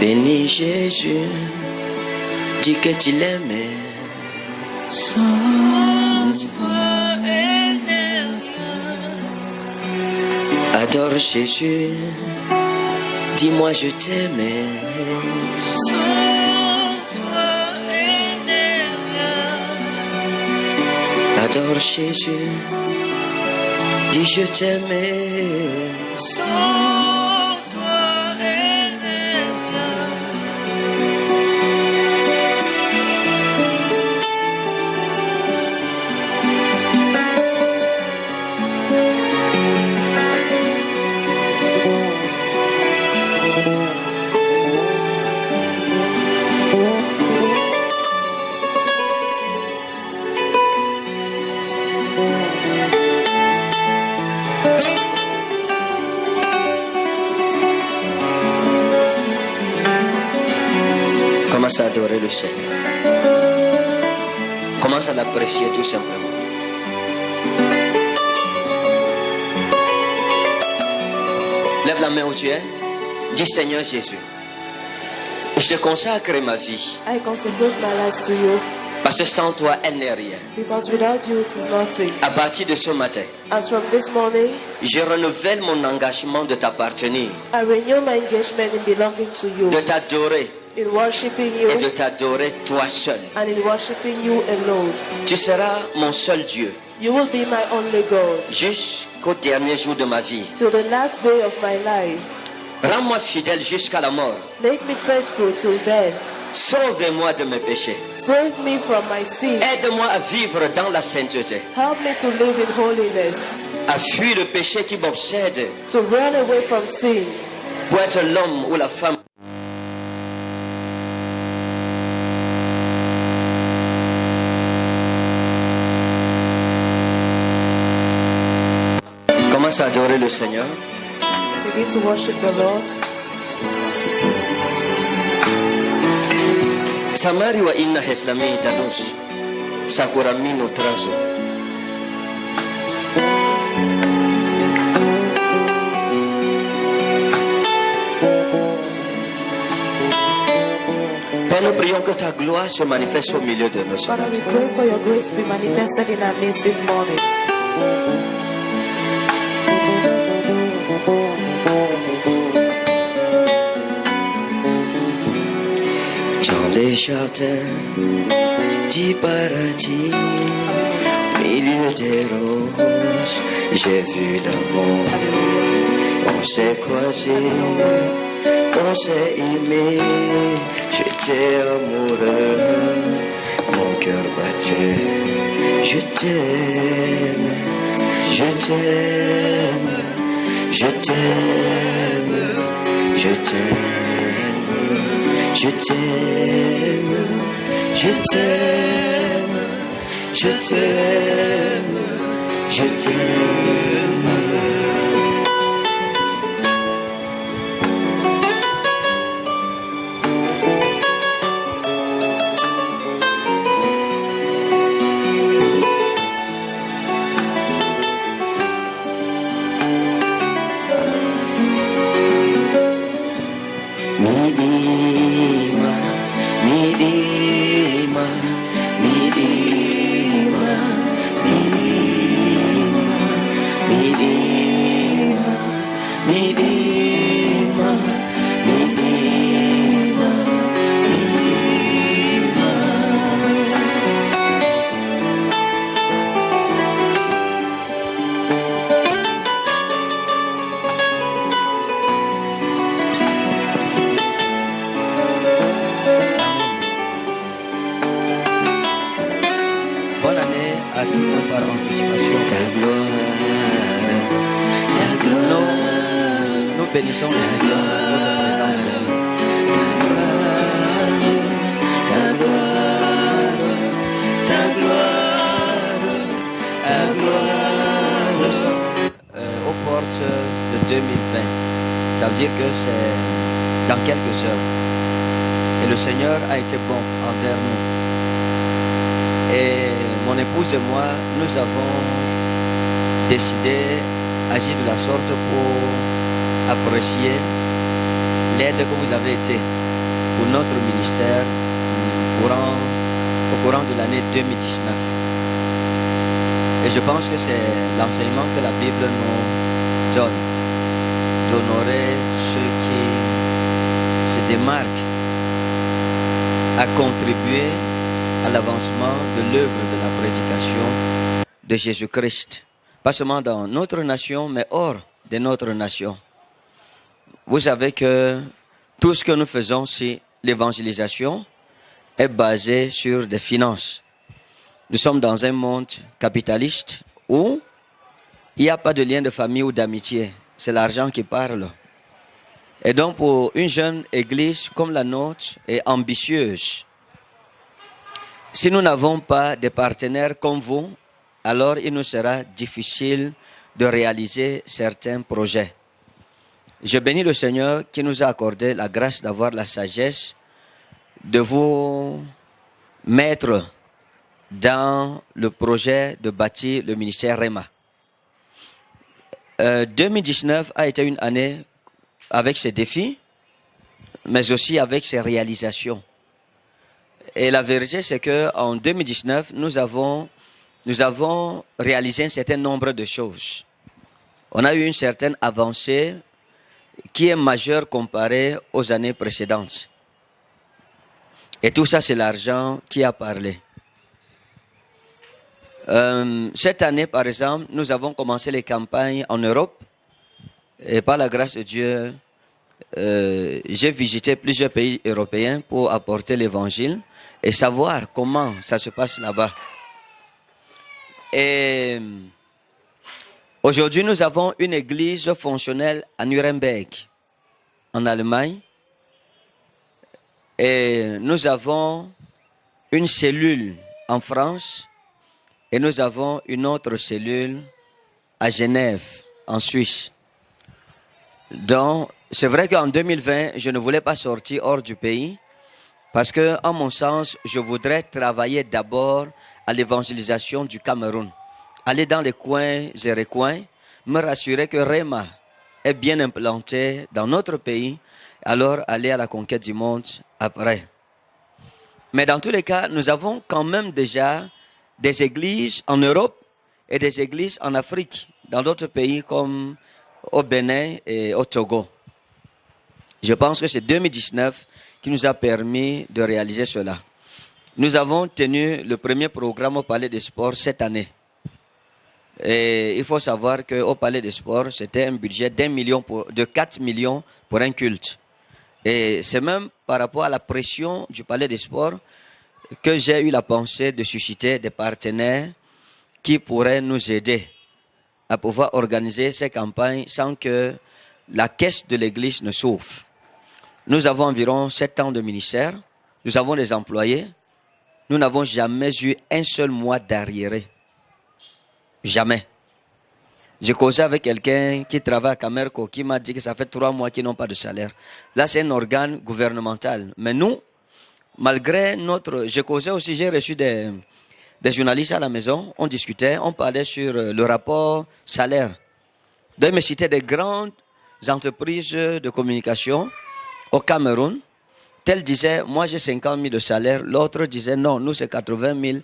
Bénis Jésus, dis que tu l'aimais. Sans toi, elle n'est rien. Adore Jésus, dis-moi je t'aimais. Sans toi, elle n'est rien. Adore Jésus, dis je t'aimais. Sans toi, elle n'est rien. Commence à adorer le Seigneur. Commence à l'apprécier tout simplement. Lève la main où tu es. Dis Seigneur Jésus, je consacre ma vie. I consecrate my life to you Parce que sans toi, elle n'est rien. because without you it is nothing. À partir de ce matin, As from this morning, je renouvelle mon engagement de t'appartenir, I renew my engagement in belonging to you, de t'adorer in worshiping et de you, t'adorer toi seul. and in worshiping you alone. Tu seras mon seul Dieu You will be my only God jusqu'au dernier jour de ma vie. till the last day of my life. Rends-moi fidèle jusqu'à la mort. Make me faithful till then. Sauve-moi de mes péchés. Save me from my sins. Aide-moi à vivre dans la sainteté, Help me to live in holiness, à fuir le péché qui m'obsède, to run away from sin, pour être l'homme ou la femme. Commence à adorer le Seigneur. begin to worship the Lord. Samari wa inna heslami tanus sakuramino traso. Père, nous prions que ta gloire se manifeste au milieu de nos Father, we soldats. pray for your grace to be manifested in our midst this morning. Dans les jardins du paradis, milieu des roses, j'ai vu l'amour. On s'est croisés, on s'est aimé, j'étais amoureux, mon cœur battait. Je t'aime, je t'aime, je t'aime, je t'aime, je t'aime, je t'aime, je t'aime, je t'aime. Midima, midima, midima, midima, midima, midima, midima, midima. Bonne année à tout le monde par anticipation. Ta gloire, Nous bénissons le Seigneur pour votre présence ici. ta gloire, ta gloire, ta gloire. Nous sommes aux portes de 2020. Ça veut dire que c'est dans quelques heures. Et le Seigneur a été bon envers nous. Et mon épouse et moi, nous avons décidé d'agir de la sorte pour apprécier l'aide que vous avez été pour notre ministère au courant de l'année 2019. Et je pense que c'est l'enseignement que la Bible nous donne, d'honorer ceux qui se démarquent à contribuer à l'avancement de l'œuvre de la prédication de Jésus-Christ. Pas seulement dans notre nation, mais hors de notre nation. Vous savez que tout ce que nous faisons, c'est l'évangélisation, est basé sur des finances. Nous sommes dans un monde capitaliste où il n'y a pas de lien de famille ou d'amitié. C'est l'argent qui parle. Et donc pour une jeune église comme la nôtre et ambitieuse, si nous n'avons pas de partenaires comme vous, alors il nous sera difficile de réaliser certains projets. Je bénis le Seigneur qui nous a accordé la grâce d'avoir la sagesse de vous mettre dans le projet de bâtir le ministère Rema. 2019 a été une année avec ses défis, mais aussi avec ses réalisations. Et la vérité, c'est qu'en 2019, nous avons réalisé un certain nombre de choses. On a eu une certaine avancée qui est majeure comparée aux années précédentes. Et tout ça, c'est l'argent qui a parlé. Cette année, par exemple, nous avons commencé les campagnes en Europe. Et par la grâce de Dieu, j'ai visité plusieurs pays européens pour apporter l'évangile et savoir comment ça se passe là-bas. Et aujourd'hui, nous avons une église fonctionnelle à Nuremberg, en Allemagne. Et nous avons une cellule en France et nous avons une autre cellule à Genève, en Suisse. Donc, c'est vrai qu'en 2020, je ne voulais pas sortir hors du pays parce que, en mon sens, je voudrais travailler d'abord à l'évangélisation du Cameroun. Aller dans les coins et recoins, me rassurer que Rema est bien implanté dans notre pays, alors aller à la conquête du monde après. Mais dans tous les cas, nous avons quand même déjà des églises en Europe et des églises en Afrique, dans d'autres pays comme au Bénin et au Togo. Je pense que c'est 2019 qui nous a permis de réaliser cela. Nous avons tenu le premier programme au Palais des Sports cette année. Et il faut savoir qu'au Palais des Sports, c'était un budget de 4 millions pour un culte. Et c'est même par rapport à la pression du Palais des Sports que j'ai eu la pensée de susciter des partenaires qui pourraient nous aider à pouvoir organiser ces campagnes sans que la caisse de l'église ne souffre. Nous avons environ 7 ans de ministère, nous avons des employés, nous n'avons jamais eu un seul mois d'arriéré. Jamais. J'ai causé avec quelqu'un qui travaille à Camerco qui m'a dit que ça fait 3 mois qu'ils n'ont pas de salaire. Là, c'est un organe gouvernemental. Mais nous, malgré notre... J'ai causé aussi, j'ai reçu des journalistes à la maison, on discutait, on parlait sur le rapport salaire. Donc, ils me citaient des grandes entreprises de communication au Cameroun. Tel disait, moi j'ai 50 000 de salaire. L'autre disait, non, nous c'est 80 000.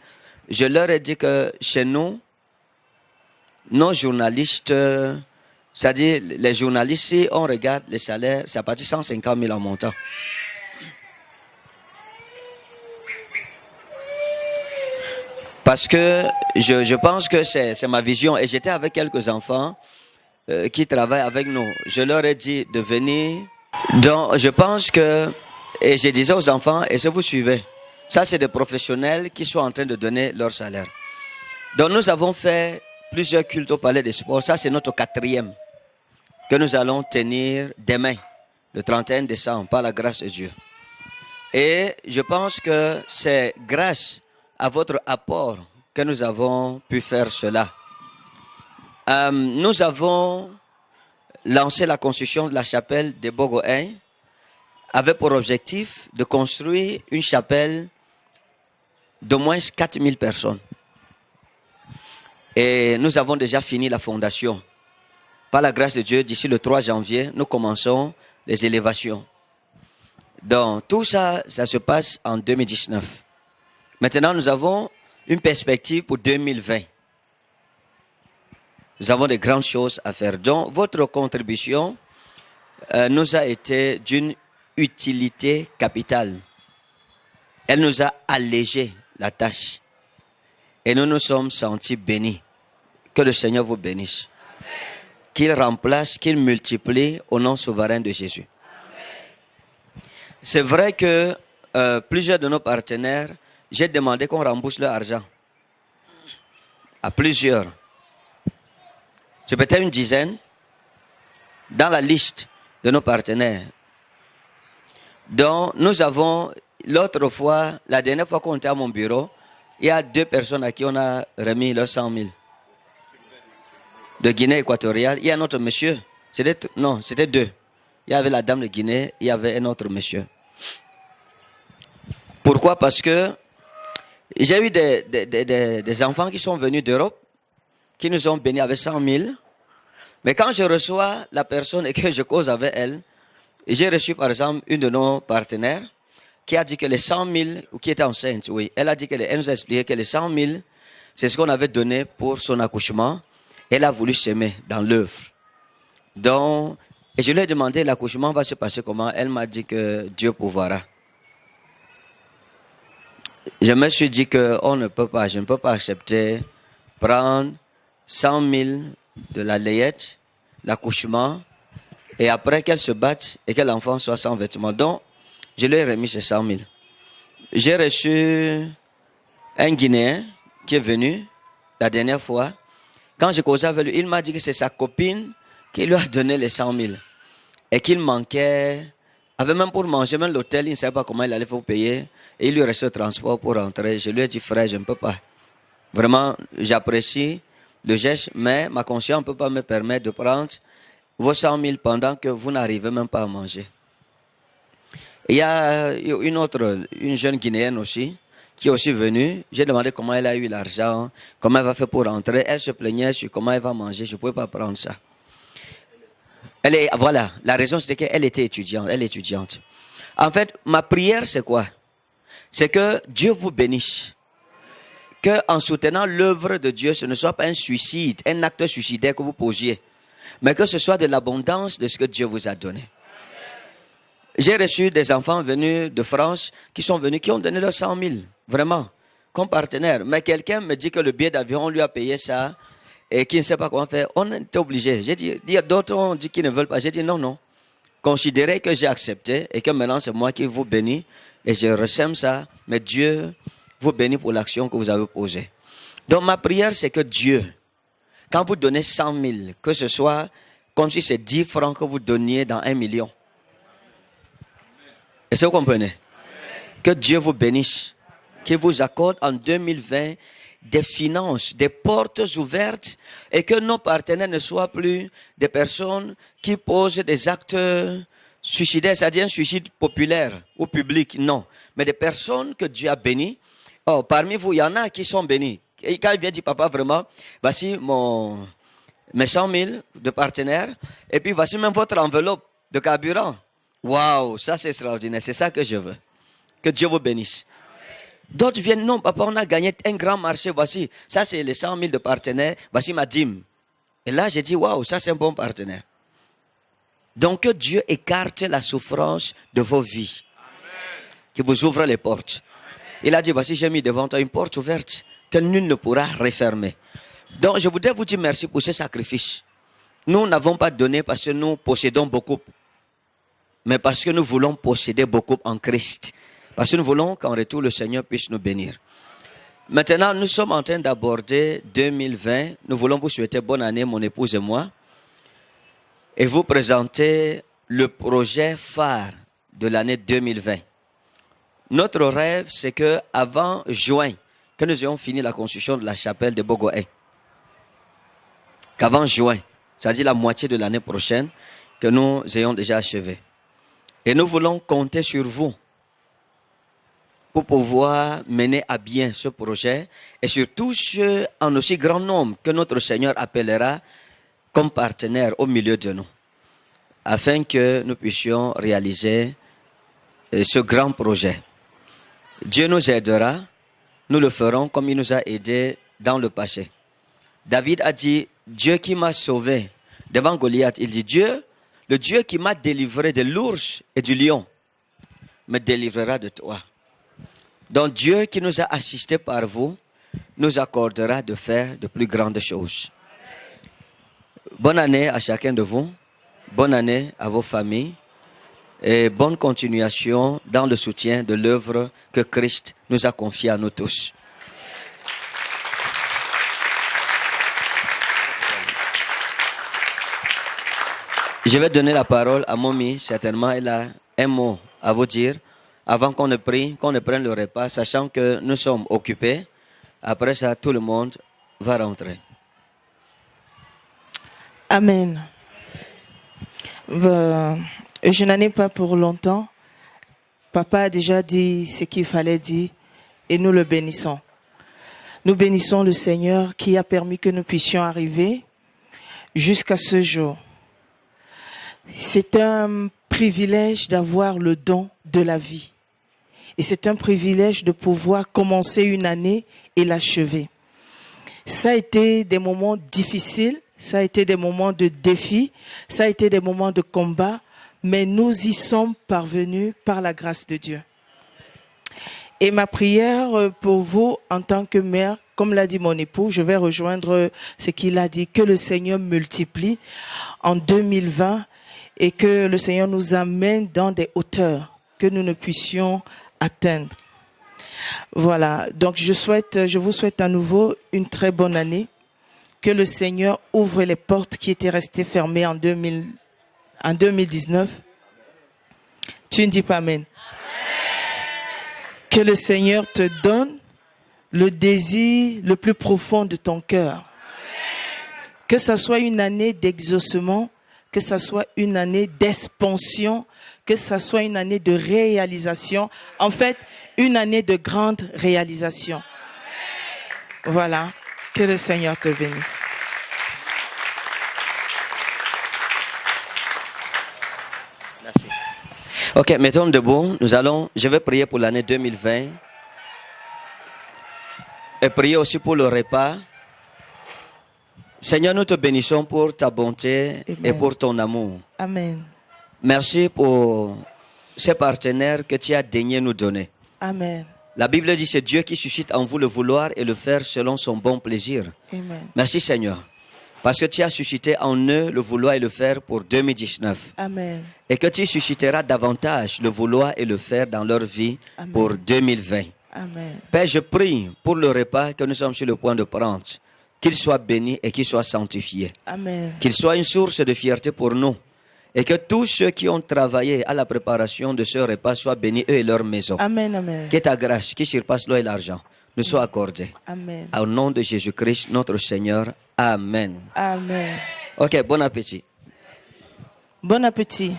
Je leur ai dit que chez nous, nos journalistes, c'est-à-dire les journalistes, si on regarde les salaires, c'est à partir de 150 000 en montant. Parce que je pense que c'est ma vision. Et j'étais avec quelques enfants qui travaillent avec nous. Je leur ai dit de venir. Donc je pense que, et je disais aux enfants, et si vous suivez, ça c'est des professionnels qui sont en train de donner leur salaire. Donc nous avons fait plusieurs cultes au Palais des Sports. Ça, c'est notre 4e que nous allons tenir demain, le 31 décembre, par la grâce de Dieu. Et je pense que c'est grâce à votre apport que nous avons pu faire cela. Nous avons lancé la construction de la chapelle de Bogohain avec pour objectif de construire une chapelle d'au moins 4000 personnes. Et nous avons déjà fini la fondation. Par la grâce de Dieu, d'ici le 3 janvier, nous commençons les élévations. Donc, tout ça, ça se passe en 2019. Maintenant, nous avons une perspective pour 2020. Nous avons de grandes choses à faire. Donc, votre contribution nous a été d'une utilité capitale. Elle nous a allégé la tâche. Et nous nous sommes sentis bénis. Que le Seigneur vous bénisse. Qu'il remplace, qu'il multiplie au nom souverain de Jésus. C'est vrai que plusieurs de nos partenaires, j'ai demandé qu'on rembourse leur argent. À plusieurs. C'est peut-être une dizaine dans la liste de nos partenaires. Donc, nous avons, l'autre fois, la dernière fois qu'on était à mon bureau, il y a 2 personnes à qui on a remis leurs 100 000. De Guinée équatoriale, il y a un autre monsieur. C'était 2. Il y avait la dame de Guinée, il y avait un autre monsieur. Pourquoi? Parce que j'ai eu des enfants qui sont venus d'Europe, qui nous ont bénis avec 100 000. Mais quand je reçois la personne et que je cause avec elle, j'ai reçu par exemple une de nos partenaires qui a dit que les 100 000, ou qui était enceinte, oui, elle nous a expliqué que les 100 000, c'est ce qu'on avait donné pour son accouchement. Elle a voulu s'aimer dans l'œuvre. Donc, et je lui ai demandé, l'accouchement va se passer comment? Elle m'a dit que Dieu pourvoira. Je me suis dit que je ne peux pas accepter prendre 100 000 de la layette, l'accouchement, et après qu'elle se batte et que l'enfant soit sans vêtements. Donc, je lui ai remis ces 100 000. J'ai reçu un Guinéen qui est venu la dernière fois. Quand j'ai causé avec lui, il m'a dit que c'est sa copine qui lui a donné les 100 000. Et qu'il manquait, avait même pour manger, même l'hôtel, il ne savait pas comment il allait vous payer. Et il lui restait le transport pour rentrer. Je lui ai dit, frère, je ne peux pas. Vraiment, j'apprécie le geste, mais ma conscience ne peut pas me permettre de prendre vos 100 000 pendant que vous n'arrivez même pas à manger. Il y a une jeune Guinéenne aussi, qui est aussi venue. J'ai demandé comment elle a eu l'argent, comment elle va faire pour rentrer. Elle se plaignait sur comment elle va manger. Je ne pouvais pas prendre ça. Voilà, la raison c'était qu'elle était étudiante. Elle est étudiante. En fait, ma prière c'est quoi? C'est que Dieu vous bénisse. Qu'en soutenant l'œuvre de Dieu, ce ne soit pas un suicide, un acte suicidaire que vous posiez, mais que ce soit de l'abondance de ce que Dieu vous a donné. J'ai reçu des enfants venus de France qui ont donné leurs 100 000, vraiment, comme partenaire. Mais quelqu'un me dit que le billet d'avion, on lui a payé ça et qu'il ne sait pas comment faire. On était obligé. J'ai dit, il y a d'autres ont dit qu'ils ne veulent pas. J'ai dit non. Considérez que j'ai accepté et que maintenant c'est moi qui vous bénis et je ressème ça. Mais Dieu vous bénit pour l'action que vous avez posée. Donc ma prière c'est que Dieu, quand vous donnez 100 000, que ce soit comme si c'est 10 francs que vous donniez dans 1 million. Est-ce que vous comprenez? Amen. Que Dieu vous bénisse, qu'il vous accorde en 2020 des finances, des portes ouvertes et que nos partenaires ne soient plus des personnes qui posent des actes suicidaires, c'est-à-dire un suicide populaire ou public, non. Mais des personnes que Dieu a bénies. Oh, parmi vous, il y en a qui sont bénis. Et quand il vient dire, papa, vraiment, voici mes 100 000 de partenaires et puis voici même votre enveloppe de carburant. Waouh, ça c'est extraordinaire, c'est ça que je veux. Que Dieu vous bénisse. D'autres viennent, non, papa, on a gagné un grand marché, voici, ça c'est les 100 000 de partenaires, voici ma dîme. Et là, j'ai dit, waouh, ça c'est un bon partenaire. Donc que Dieu écarte la souffrance de vos vies. Qu'il vous ouvre les portes. Il a dit, voici, j'ai mis devant toi une porte ouverte que nul ne pourra refermer. Donc je voudrais vous dire merci pour ce sacrifice. Nous n'avons pas donné parce que nous possédons beaucoup. Mais parce que nous voulons posséder beaucoup en Christ. Parce que nous voulons qu'en retour, le Seigneur puisse nous bénir. Maintenant, nous sommes en train d'aborder 2020. Nous voulons vous souhaiter bonne année, mon épouse et moi. Et vous présenter le projet phare de l'année 2020. Notre rêve, c'est qu'avant juin, que nous ayons fini la construction de la chapelle de Bogoé. Qu'avant juin, c'est-à-dire la moitié de l'année prochaine, que nous ayons déjà achevé. Et nous voulons compter sur vous pour pouvoir mener à bien ce projet et surtout ceux en aussi grand nombre que notre Seigneur appellera comme partenaires au milieu de nous, afin que nous puissions réaliser ce grand projet. Dieu nous aidera, nous le ferons comme il nous a aidés dans le passé. David a dit, Dieu qui m'a sauvé devant Goliath, il dit, Dieu, le Dieu qui m'a délivré de l'ours et du lion, me délivrera de toi. Donc Dieu qui nous a assistés par vous, nous accordera de faire de plus grandes choses. Bonne année à chacun de vous, bonne année à vos familles et bonne continuation dans le soutien de l'œuvre que Christ nous a confiée à nous tous. Je vais donner la parole à Momi, certainement elle a un mot à vous dire avant qu'on ne prie, qu'on ne prenne le repas, sachant que nous sommes occupés. Après ça, tout le monde va rentrer. Amen. Je n'en ai pas pour longtemps. Papa a déjà dit ce qu'il fallait dire et nous le bénissons. Nous bénissons le Seigneur qui a permis que nous puissions arriver jusqu'à ce jour. C'est un privilège d'avoir le don de la vie. Et c'est un privilège de pouvoir commencer une année et l'achever. Ça a été des moments difficiles, ça a été des moments de défi, ça a été des moments de combat, mais nous y sommes parvenus par la grâce de Dieu. Et ma prière pour vous en tant que mère, comme l'a dit mon époux, je vais rejoindre ce qu'il a dit, que le Seigneur multiplie en 2020 et que le Seigneur nous amène dans des hauteurs que nous ne puissions atteindre. Voilà, donc je vous souhaite à nouveau une très bonne année. Que le Seigneur ouvre les portes qui étaient restées fermées en 2019. Tu ne dis pas amen. Que le Seigneur te donne le désir le plus profond de ton cœur. Que ça soit une année d'exaucement, que ça soit une année d'expansion, que ça soit une année de réalisation. En fait, une année de grande réalisation. Voilà. Que le Seigneur te bénisse. Merci. Ok, mettons debout. Je vais prier pour l'année 2020. Et prier aussi pour le repas. Seigneur, nous te bénissons pour ta bonté Amen. Et pour ton amour. Amen. Merci pour ces partenaires que tu as daigné nous donner. Amen. La Bible dit, c'est Dieu qui suscite en vous le vouloir et le faire selon son bon plaisir. Amen. Merci Seigneur, parce que tu as suscité en eux le vouloir et le faire pour 2019. Amen. Et que tu susciteras davantage le vouloir et le faire dans leur vie Amen. pour 2020. Amen. Père, je prie pour le repas que nous sommes sur le point de prendre, qu'il soit béni et qu'il soit sanctifié. Amen. Qu'il soit une source de fierté pour nous. Et que tous ceux qui ont travaillé à la préparation de ce repas soient bénis, eux et leur maison. Amen. Amen. Que ta grâce, qui surpasse l'eau et l'argent, nous soit accordée. Amen. Au nom de Jésus-Christ, notre Seigneur. Amen. Amen. Ok, bon appétit. Bon appétit.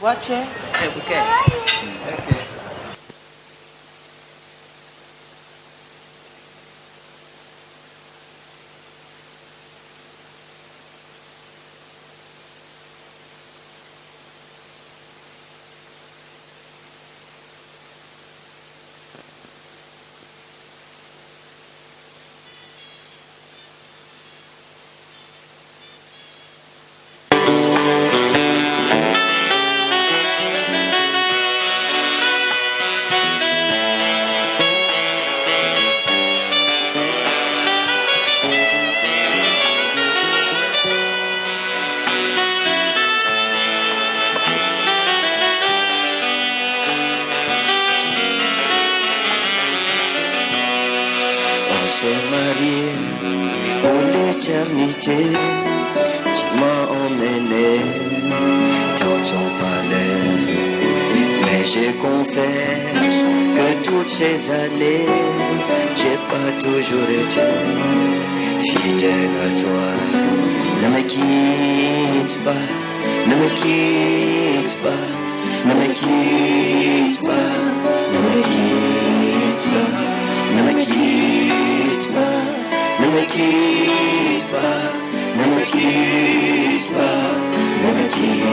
Watch it. On s'est marié pour l'éternité. Tu m'as emmené dans ton palais. Mais je confesse que toutes ces années, j'ai pas toujours été fidèle à toi. Ne me quitte pas, ne me quitte pas, ne me quitte pas, ne me quitte pas. me quitte pas, ne me quitte pas, ne me quitte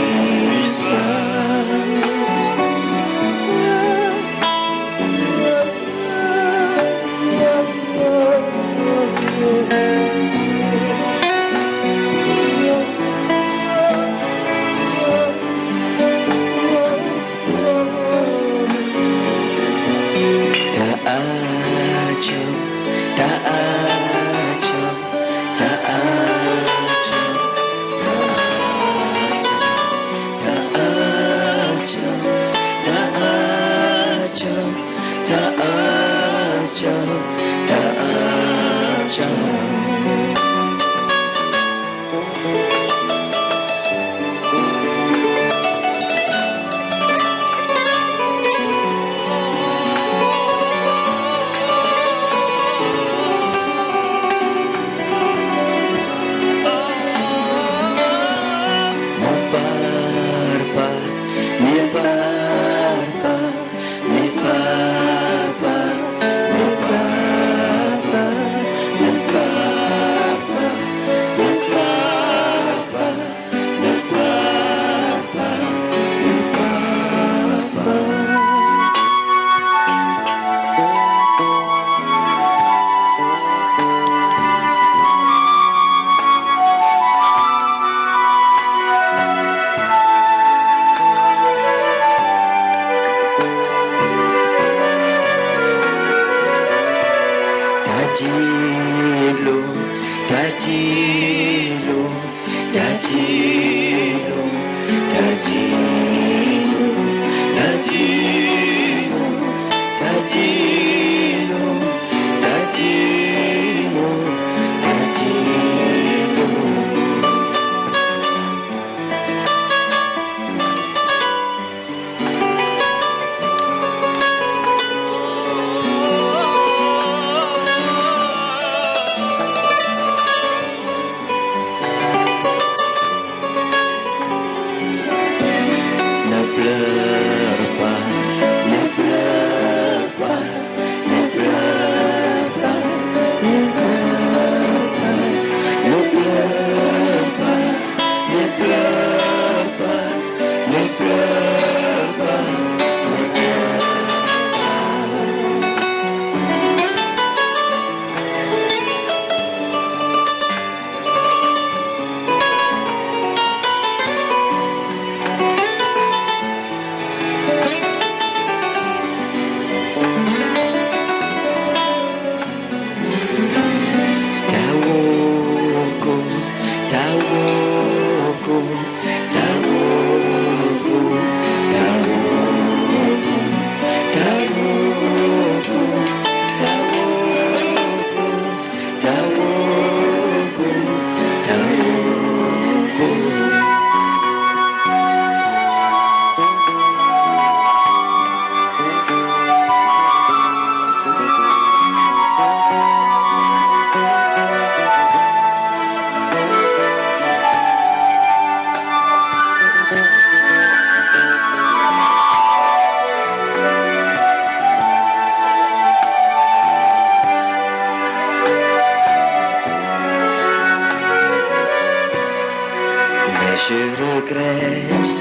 Je regrette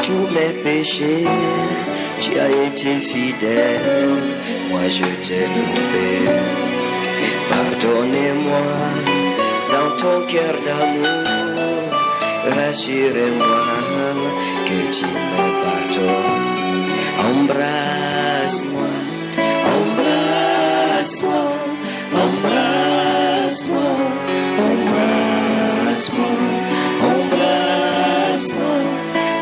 tous mes péchés, tu as été fidèle, moi je t'ai trompé. Pardonnez-moi dans ton cœur d'amour, rassurez-moi que tu me pardonnes. Embrasse-moi, embrasse-moi, embrasse-moi, embrasse-moi. Embrasse-moi,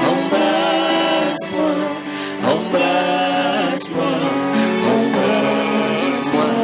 embrasse-moi, embrasse-moi, embrasse-moi.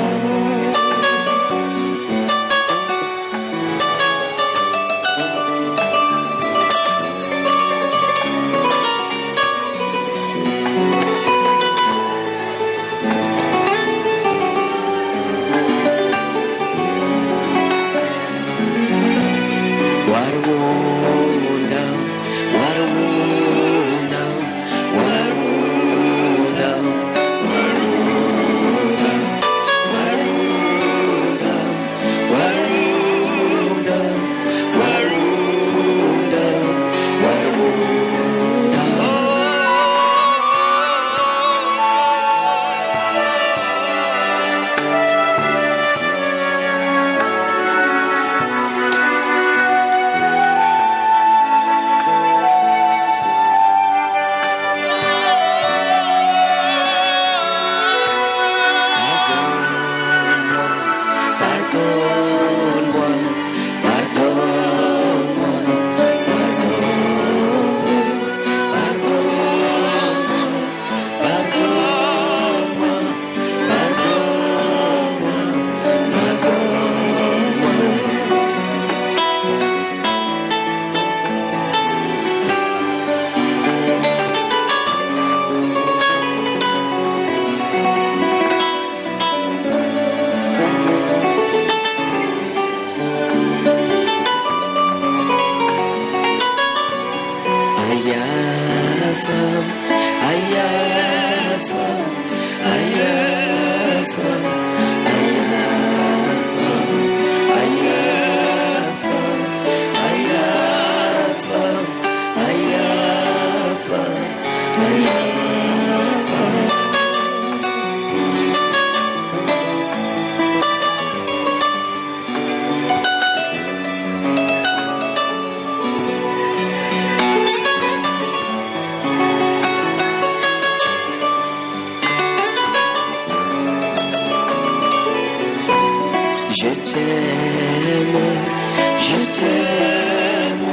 t'aime,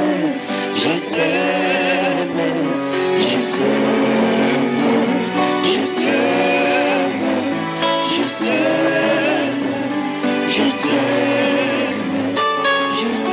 je t'aime, je t'aime, je t'aime, je t'aime, je t'aime, je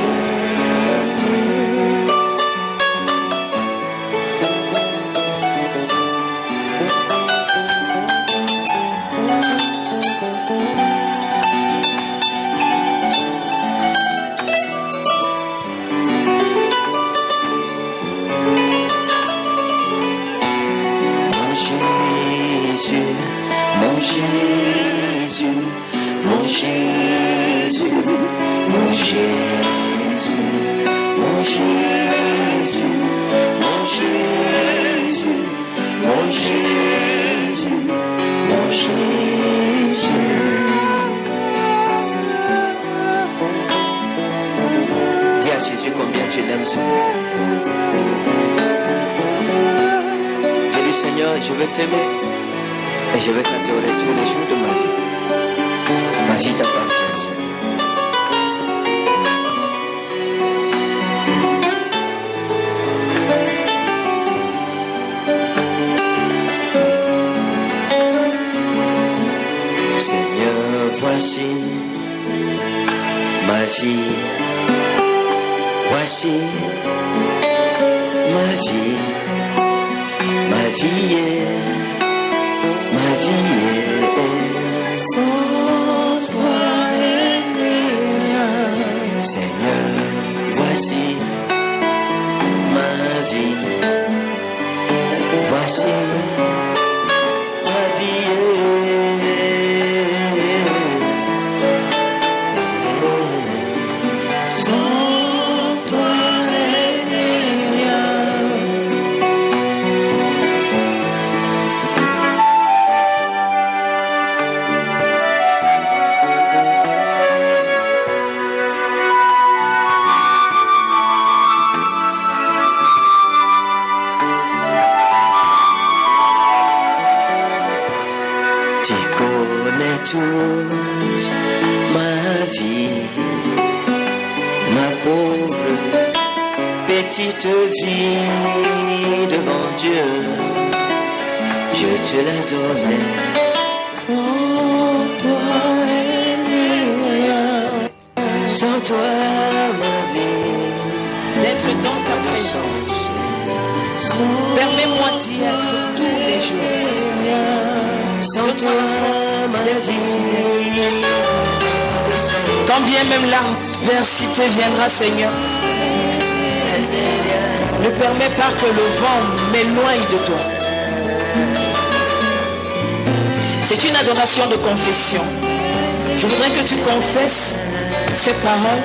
mon Jésus, mon Jésus, mon Jésus, mon Jésus, mon Jésus, mon Jésus, mon Jésus. Dis à Jésus combien tu l'aimes ce matin. Dis-lui, Seigneur, je veux t'aimer. Et je vais t'adorer tous les jours de ma vie. Ma vie t'appartient, Seigneur. Seigneur, voici ma vie. Voici ma vie. Ma vie est. Ma vie est sans toi, Seigneur, voici ma vie, voici ma vie est sans toi, toute ma vie, ma pauvre petite vie devant Dieu, je te la donne. Sans toi, sans toi, ma vie, D'être dans ta présence. Permets-moi d'y être tous les jours. sans toi, ma vie. Quand bien même l'adversité viendra, Seigneur, ne permets pas que le vent m'éloigne de toi. C'est une adoration de confession. Je voudrais que tu confesses ces paroles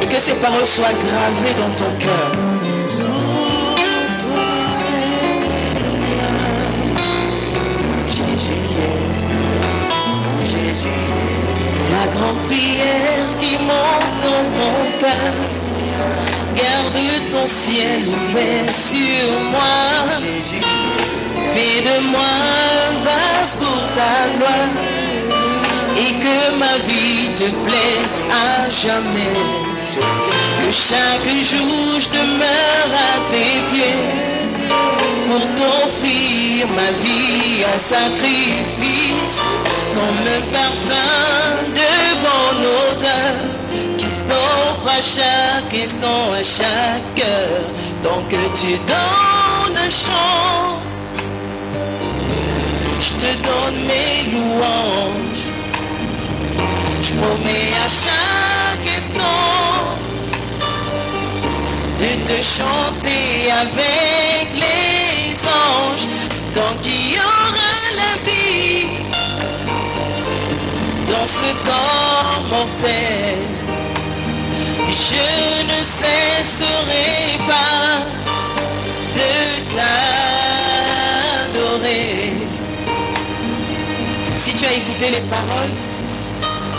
et que ces paroles soient gravées dans ton cœur. La grande prière qui monte dans mon cœur, garde ton ciel ouvert sur moi. Fais de moi un vase pour ta gloire et que ma vie te plaise à jamais. Que chaque jour je demeure à tes pieds pour t'offrir ma vie en sacrifice, comme un parfum de bonne odeur qui s'offre à chaque instant, à chaque heure. Donc tu donnes un chant, je te donne mes louanges. Je promets à chaque instant de te chanter avec les anges. Donc il y aura la vie dans ce corps mortel. Je ne cesserai pas de t'adorer. Si tu as écouté les paroles,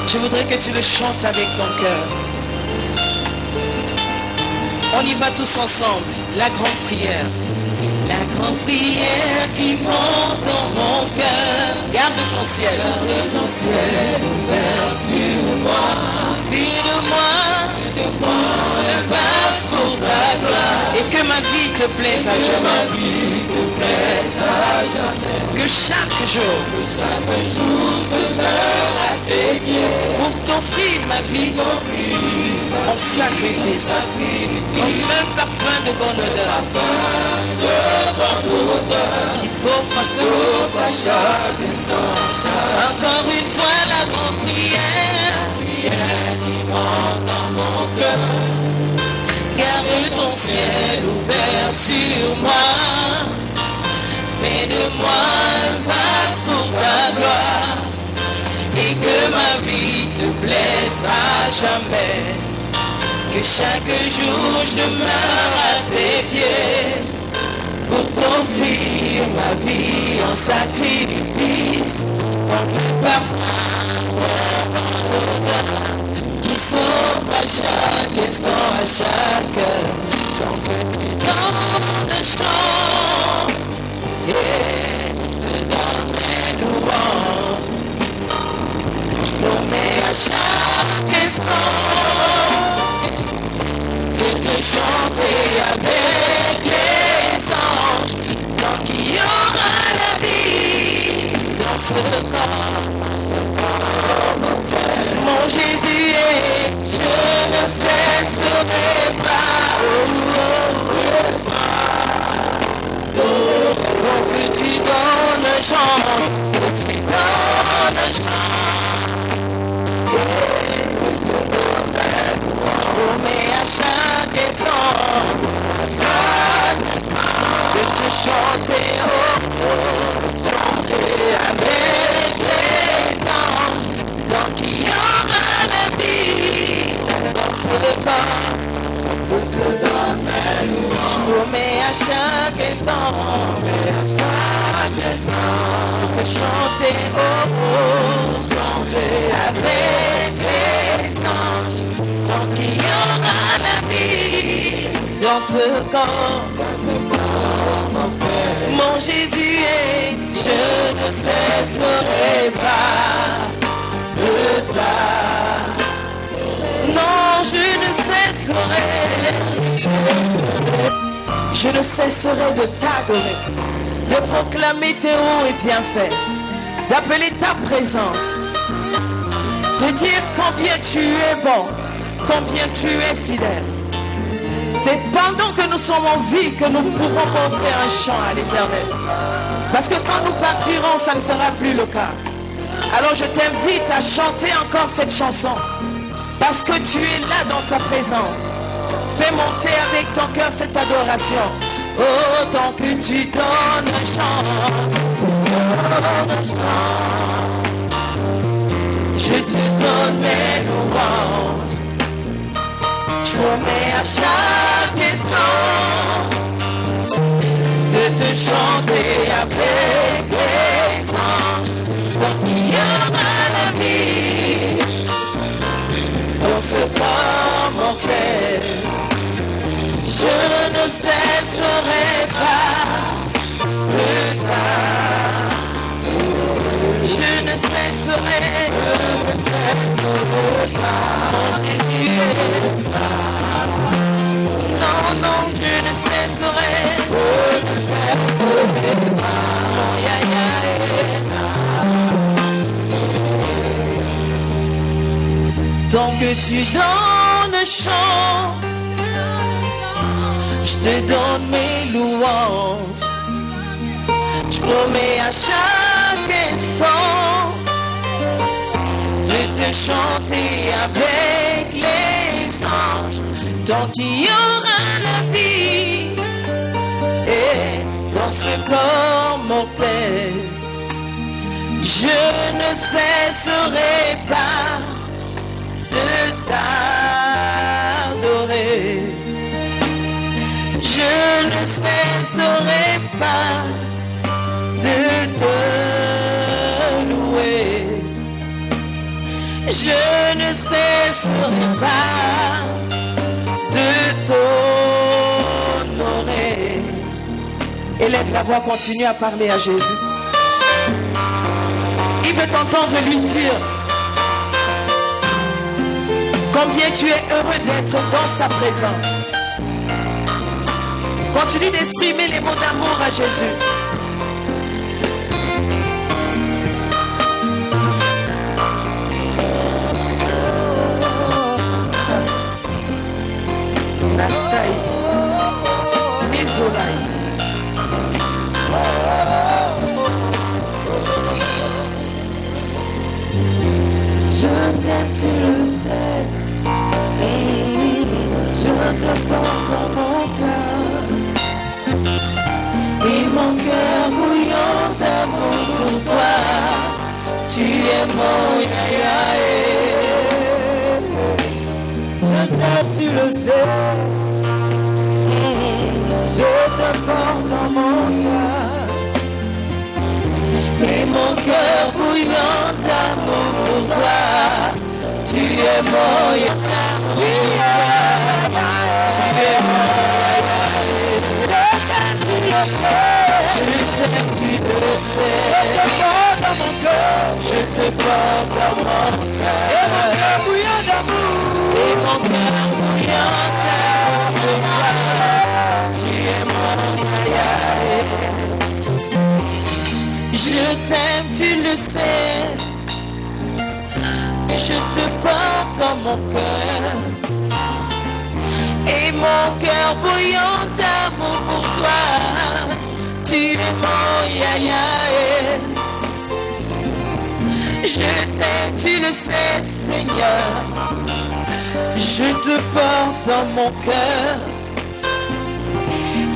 je voudrais que tu le chantes avec ton cœur. On y va tous ensemble. La grande prière. La grande prière qui monte dans mon cœur. Garde ton ciel. Garde ton ciel ouvert sur moi. Fais de moi ma vie te plaise à jamais. Que chaque jour demeure à tes pieds. Pour t'offrir ma vie en sacrifice, en un parfum de bonne odeur, qui sauve à chaque instant. Encore une fois la grande prière dans mon cœur. Garde ton ciel ouvert sur moi. Fais de moi un vase pour ta gloire. Et que ma vie te plaise à jamais. Que chaque jour je demeure à tes pieds. Pour t'offrir ma vie en sacrifice. En un parfum qui sauve à chaque instant, à chaque heure. Tant que tu donnes un chant et te donnes mes louanges. Je promets à chaque instant de te chanter avec les anges. Tant qu'il y aura la vie dans ce corps, mon Jésus est, je ne cesserai pas. Donc que tu donnes un chant, que tu donnes un chant. Je promets à chaque instant de te chanter, chanter avec les anges. Tant qu'il y aura la vie dans ce corps, je promets à chaque instant de te chanter, chanter avec les anges. Tant qu'il y aura la vie dans ce corps, mon Jésus est, je ne cesserai pas de t'adorer. Non, je ne cesserai de t'adorer, de proclamer tes hauts et bienfaits, d'appeler ta présence, de dire combien tu es bon, combien tu es fidèle. C'est pendant que nous sommes en vie que nous pourrons porter un chant à l'Éternel. Parce que quand nous partirons, ça ne sera plus le cas. Alors je t'invite à chanter encore cette chanson. Parce que tu es là dans sa présence. Fais monter avec ton cœur cette adoration. Oh, tant que tu donnes un chant, je te donne mes louanges. Je promets à chaque instant de te chanter avec les anges. Tant qu'il y aura la vie dans ce corps mortel, je ne cesserai pas de t'adorer. Je ne cesserai pas, mon Jésus. Non, non, je ne cesserai pas. Tant que tu donnes un chant, je te donne mes louanges. Je promets à chaque instant de te chanter avec les anges. Tant qu'il y aura la vie et dans ce corps mortel, je ne cesserai pas de t'adorer. Je ne cesserai pas de te louer. Je ne cesserai pas de t'honorer. Élève la voix, continue à parler à Jésus. Il veut t'entendre lui dire combien tu es heureux d'être dans sa présence. Continue d'exprimer les mots d'amour à Jésus. Nastai, Mizolai. Je t'aime, tu le sais. Je te porte dans mon cœur. Et mon cœur bouillant d'amour pour toi. Tu es mon yaya. Je t'aime, tu le sais. Je te porte dans mon cœur. Et mon cœur bouillant d'amour pour toi. Tu es mon yaya. Tu es mon yaya. Je t'aime, tu le sais. Je te porte dans mon cœur. Et mon cœur bouillant d'amour. Et mon cœur bouillant d'amour. Tu es mon yaya. Je t'aime, tu le sais. Je te porte dans mon cœur. Et mon cœur bouillant d'amour pour toi. Tu es mon yaya. Je t'aime, tu le sais, Seigneur. Je te porte dans mon cœur.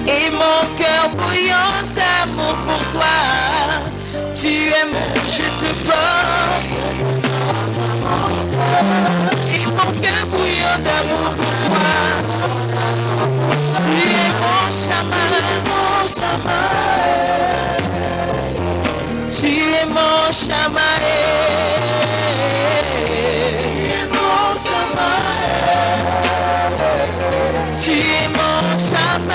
Et mon cœur bouillant d'amour pour toi. Tu es mon, je te porte. Et mon cœur bouillant d'amour pour toi. Tu es mon chaman, mon chaman. Tu es mon chaman. Tu es mon chaman.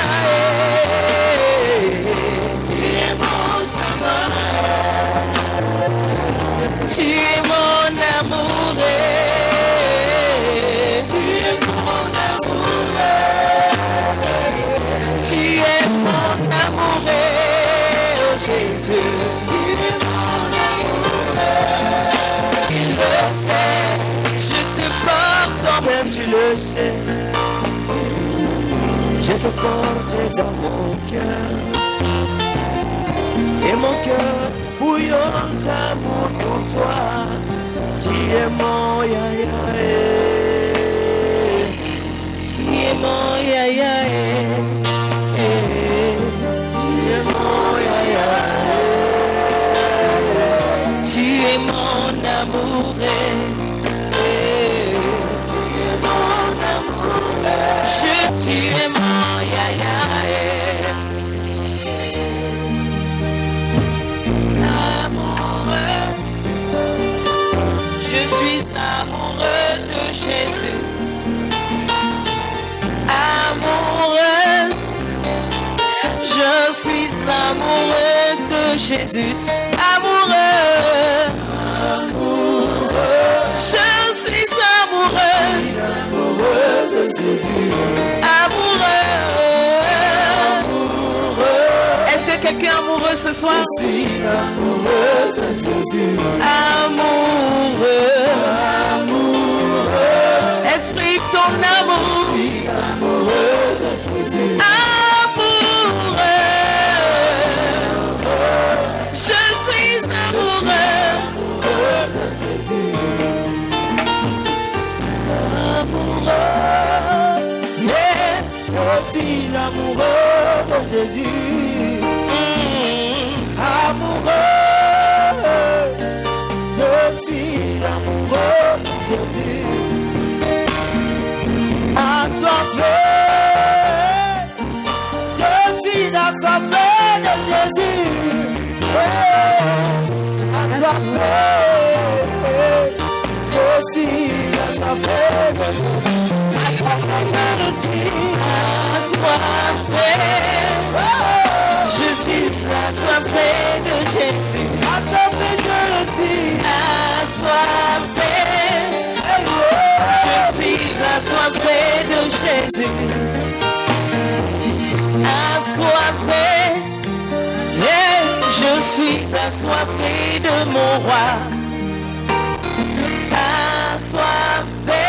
Tu es mon chaman. Tu es mon amour. Tu es mon amour. Tu es mon amour, oh Jésus. Tu es mon amour. Il le sait, je te porte dans mon, tu le sais. Je te porte dans mon cœur. Et mon cœur bouillant d'amour pour toi. Tu es mon yaya. Tu es mon yaya. Tu es mon yaya. Tu es mon amour. Tu es mon amour. Tu es mon yaya. Amoureux. Je suis amoureux de Jésus. Amoureuse. Je suis amoureuse de Jésus. Amoureux. Amoureux. Je suis amoureuse. Amoureux de Jésus. Amoureux. Amoureux. Est-ce que quelqu'un est amoureux ce soir? Je suis amoureux de Jésus. Amoureux. Amoureux. Exprime ton amour. Je suis amoureux de Jésus. Amoureux. Je suis amoureux. Amoureux de Jésus. Amoureux. Yeah. Je suis amoureux de Jésus. Amoureux. Je suis amoureux de Jésus. Assoiffé. Je suis assoiffé de Jésus. Assoiffé. Je suis assoiffé de Jésus. Assoiffé. Je suis assoiffé de Jésus. Assoiffé, je le suis. Assoiffé. Je suis assoiffé de Jésus. assoiffé, et je suis assoiffé de mon roi. Assoiffé,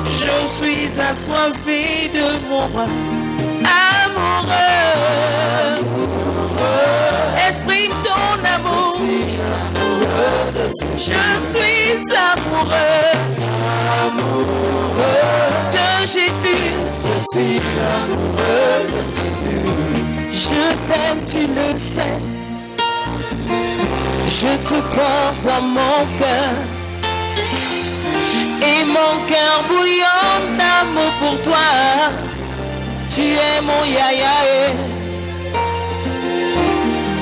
je suis assoiffé de mon roi. Amoureux, exprime ton amour. Je suis amoureux de Jésus. Je suis amoureux de Jésus. Je t'aime, tu le sais. Je te porte dans mon cœur. Et mon cœur bouillonne d'amour pour toi. Tu es mon yaya.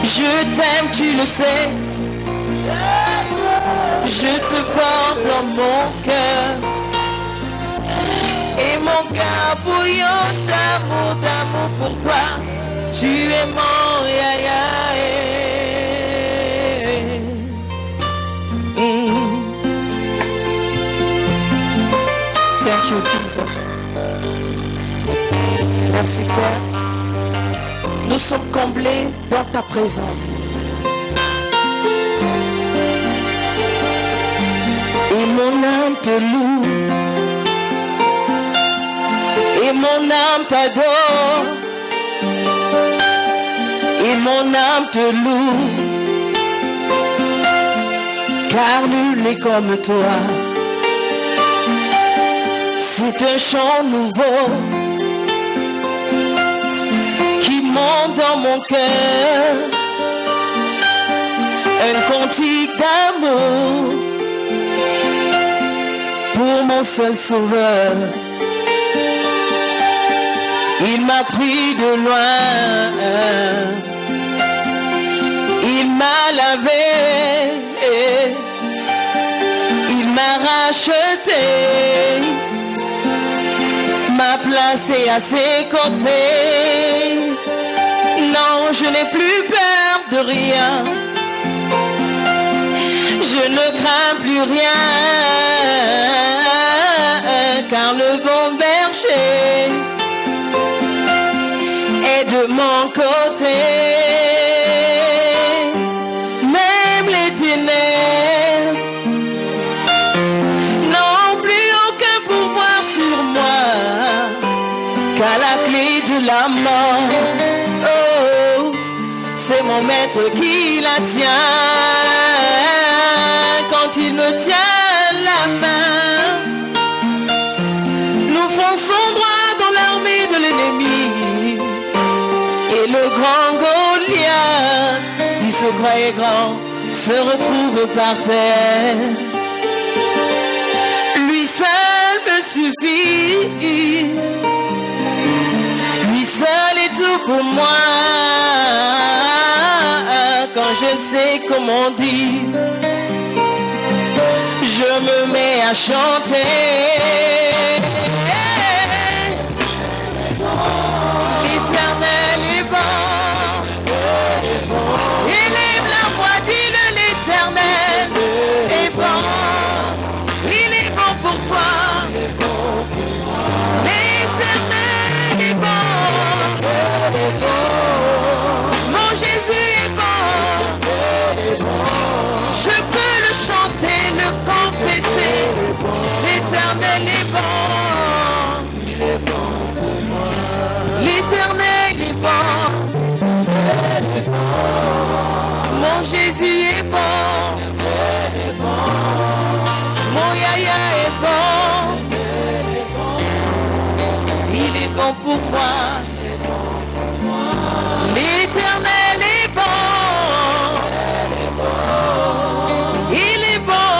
Je t'aime, tu le sais. Je te porte dans mon cœur. Et mon cœur bouillonne d'amour, d'amour pour toi. Tu es mon yaya. Thank you, Jesus. Merci, Père. Nous sommes comblés dans ta présence. Et mon âme te loue. Et mon âme t'adore. Et mon âme te loue. Car nul n'est comme toi. C'est un chant nouveau qui monte dans mon cœur. Un cantique d'amour pour mon seul sauveur. Il m'a pris de loin, il m'a lavé, il m'a racheté, m'a placé à ses côtés. Non, je n'ai plus peur de rien, je ne crains plus rien, car le bon berger est de mon côté. Même les ténèbres n'ont plus aucun pouvoir sur moi, qu'à la clé de la mort, oh, c'est mon maître qui la tient. Quand il me tient la main, nous fonçons droit dans l'armée de l'ennemi. Et le grand Goliath, il se croyait grand, se retrouve par terre. Lui seul me suffit, lui seul est tout pour moi. Quand je ne sais comment dire, je me mets à chanter. L'Éternel est bon. Élève la voix, dis-le, l'Éternel est bon. Il est bon pour toi. L'Éternel est bon. Mon Jésus est bon. Je peux le chanter, le confesser. L'Éternel est bon. L'Éternel est bon. Mon Jésus est bon. Mon yaya est bon. Il est bon pour moi. L'Éternel est bon. Il est bon.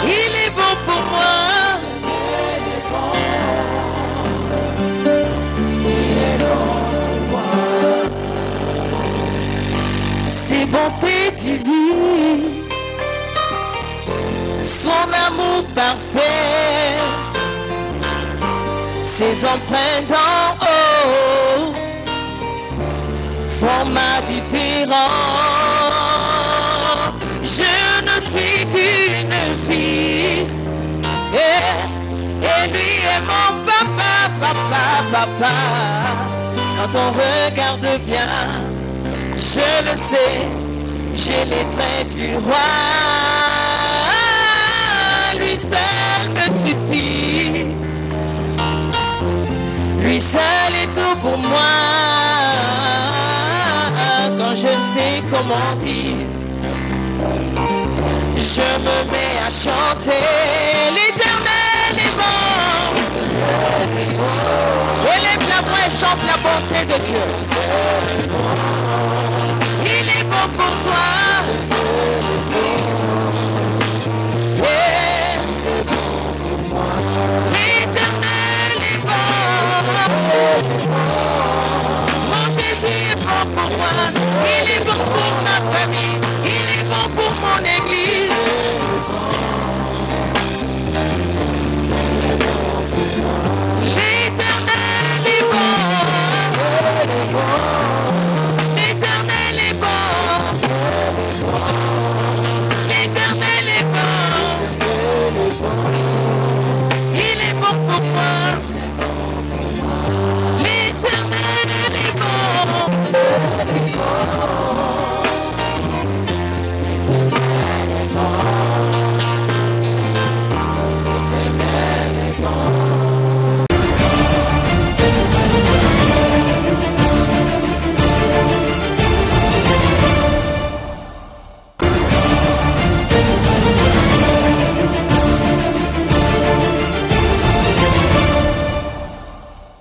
Il est bon pour moi. Ses bontés divines, son amour parfait, ses empreintes d'en haut font ma différence. Je ne suis qu'une fille et lui est mon papa. pas. Quand on regarde bien, je le sais, j'ai les traits du roi. Lui seul me suffit. Lui seul est tout pour moi. Quand je ne sais comment dire, je me mets à chanter. L'Éternel est bon. Élève la voix et chante la bonté de Dieu. Il est bon pour toi. Yeah. L'Éternel est bon. Mon Jésus est bon pour moi. Il est bon pour ma famille. Il est bon pour mon église. L'Éternel est bon. L'Éternel est bon. L'Éternel est bon. Il est bon pour moi. L'Éternel est bon.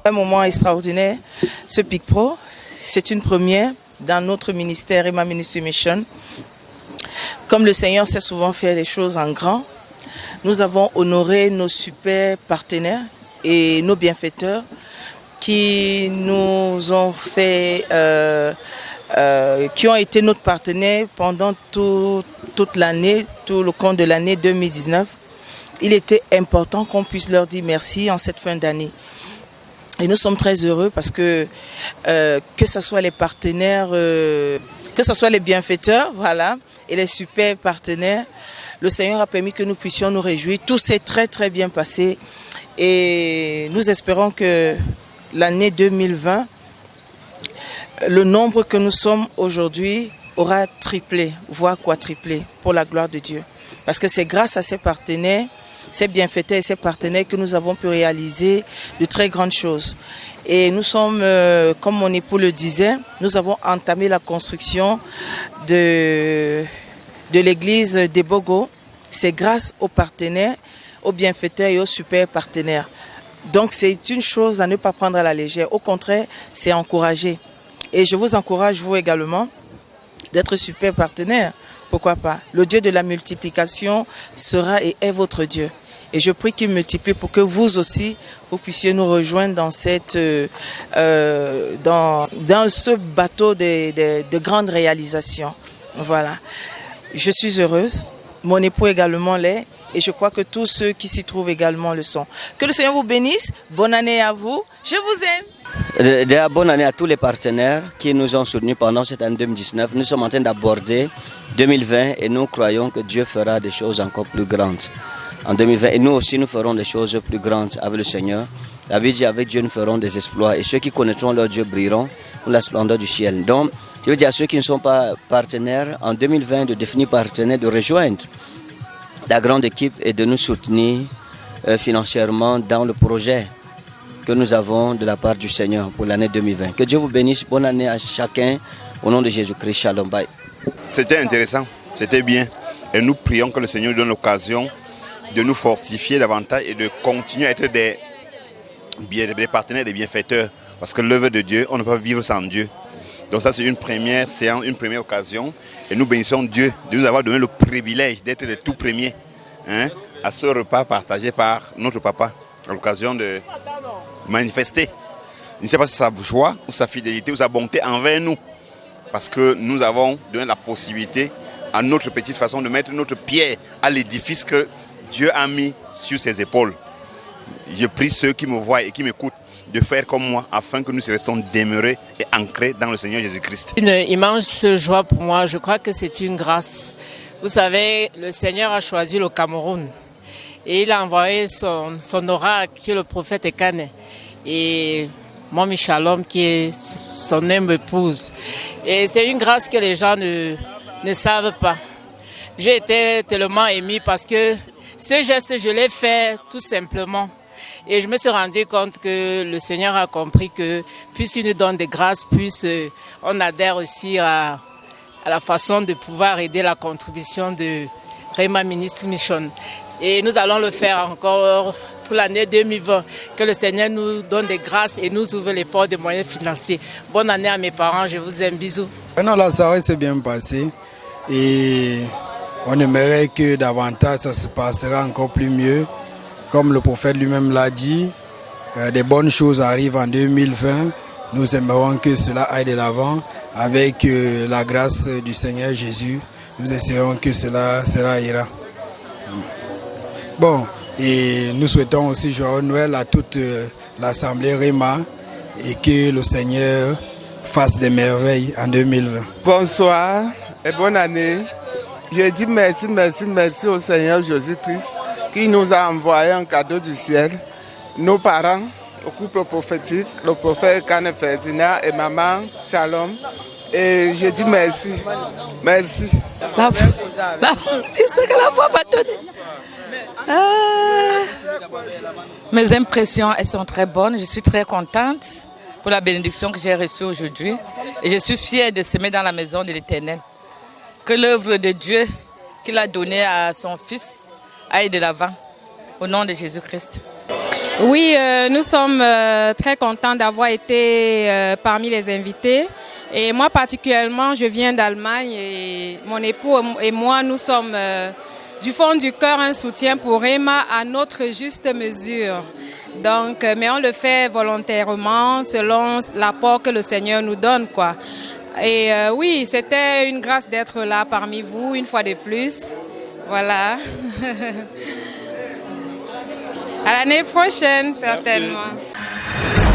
Un moment extraordinaire, ce Pic Pro, c'est une première dans notre ministère Emma Ministry Mission. Comme le Seigneur sait souvent faire les choses en grand, nous avons honoré nos super partenaires et nos bienfaiteurs qui nous ont fait, qui ont été notre partenaire pendant toute l'année, tout le compte de l'année 2019. Il était important qu'on puisse leur dire merci en cette fin d'année. Et nous sommes très heureux parce que ce soit les partenaires, que ce soit les bienfaiteurs, voilà, et les super partenaires, le Seigneur a permis que nous puissions nous réjouir. Tout s'est très très bien passé et nous espérons que l'année 2020, le nombre que nous sommes aujourd'hui aura triplé, voire quadruplé pour la gloire de Dieu. Parce que c'est grâce à ces partenaires, ces bienfaiteurs et ces partenaires que nous avons pu réaliser de très grandes choses. Et nous sommes, comme mon époux le disait, nous avons entamé la construction de l'église des Bogo. C'est grâce aux partenaires, aux bienfaiteurs et aux super partenaires. Donc c'est une chose à ne pas prendre à la légère. Au contraire, c'est encourager. Et je vous encourage, vous également, d'être super partenaire. Pourquoi pas? Le Dieu de la multiplication sera et est votre Dieu. Et je prie qu'il multiplie pour que vous aussi, vous puissiez nous rejoindre dans dans ce bateau de grandes réalisations. Voilà. Je suis heureuse. Mon époux également l'est. Et je crois que tous ceux qui s'y trouvent également le sont. Que le Seigneur vous bénisse. Bonne année à vous. Je vous aime. Déjà, bonne année à tous les partenaires qui nous ont soutenus pendant cette année 2019. Nous sommes en train d'aborder 2020 et nous croyons que Dieu fera des choses encore plus grandes en 2020. Et nous aussi, nous ferons des choses plus grandes avec le Seigneur. La Bible dit, avec Dieu, nous ferons des exploits. Et ceux qui connaîtront leur Dieu brilleront pour la splendeur du ciel. Donc, je veux dire à ceux qui ne sont pas partenaires, en 2020, de devenir partenaires, de rejoindre la grande équipe et de nous soutenir financièrement dans le projet que nous avons de la part du Seigneur pour l'année 2020. Que Dieu vous bénisse. Bonne année à chacun. Au nom de Jésus-Christ. Shalom. Bye. C'était intéressant. C'était bien. Et nous prions que le Seigneur nous donne l'occasion de nous fortifier davantage et de continuer à être des partenaires, des bienfaiteurs. Parce que l'œuvre de Dieu, on ne peut pas vivre sans Dieu. Donc ça, c'est une première séance, une première occasion. Et nous bénissons Dieu de nous avoir donné le privilège d'être les tout premiers à ce repas partagé par notre papa à l'occasion de manifester. Je ne sais pas si sa joie ou sa fidélité ou sa bonté envers nous. Parce que nous avons donné la possibilité à notre petite façon de mettre notre pierre à l'édifice que Dieu a mis sur ses épaules. Je prie ceux qui me voient et qui m'écoutent de faire comme moi afin que nous restons demeurés et ancrés dans le Seigneur Jésus-Christ. Une immense joie pour moi, je crois que c'est une grâce. Vous savez, le Seigneur a choisi le Cameroun et il a envoyé son oracle qui est le prophète Ekane. Et Mommy Shalom, qui est son épouse. Et c'est une grâce que les gens ne savent pas. J'ai été tellement émue parce que ce geste, je l'ai fait tout simplement. Et je me suis rendu compte que le Seigneur a compris que puisqu'il nous donne des grâces, on adhère aussi à la façon de pouvoir aider la contribution de Rhema Ministry Mission. Et nous allons le faire encore pour l'année 2020. Que le Seigneur nous donne des grâces et nous ouvre les portes des moyens financiers. Bonne année à mes parents, je vous aime, bisous. Non, la soirée s'est bien passée et on aimerait que davantage ça se passera encore plus mieux. Comme le prophète lui-même l'a dit, des bonnes choses arrivent en 2020. Nous aimerons que cela aille de l'avant avec la grâce du Seigneur Jésus. Nous espérons que cela ira. Bon, et nous souhaitons aussi joyeux Noël à toute l'Assemblée Rhema et que le Seigneur fasse des merveilles en 2020. Bonsoir et bonne année. Je dis merci au Seigneur Jésus-Christ qui nous a envoyé un cadeau du ciel. Nos parents, au couple prophétique, le prophète Kane Ferdinand et maman Shalom. Et je dis merci. Merci. J'espère que la foi va donner. Mes impressions, elles sont très bonnes. Je suis très contente pour la bénédiction que j'ai reçue aujourd'hui. Et je suis fière de s'aimer dans la maison de l'Éternel. Que l'œuvre de Dieu qu'il a donnée à son Fils aille de l'avant. Au nom de Jésus-Christ. Oui, nous sommes très contents d'avoir été parmi les invités. Et moi particulièrement, je viens d'Allemagne et mon époux et moi, nous sommes du fond du cœur un soutien pour Rhema à notre juste mesure. Donc, mais on le fait volontairement selon l'apport que le Seigneur nous donne, quoi. Et oui, c'était une grâce d'être là parmi vous une fois de plus. Voilà. À l'année prochaine, certainement. Merci.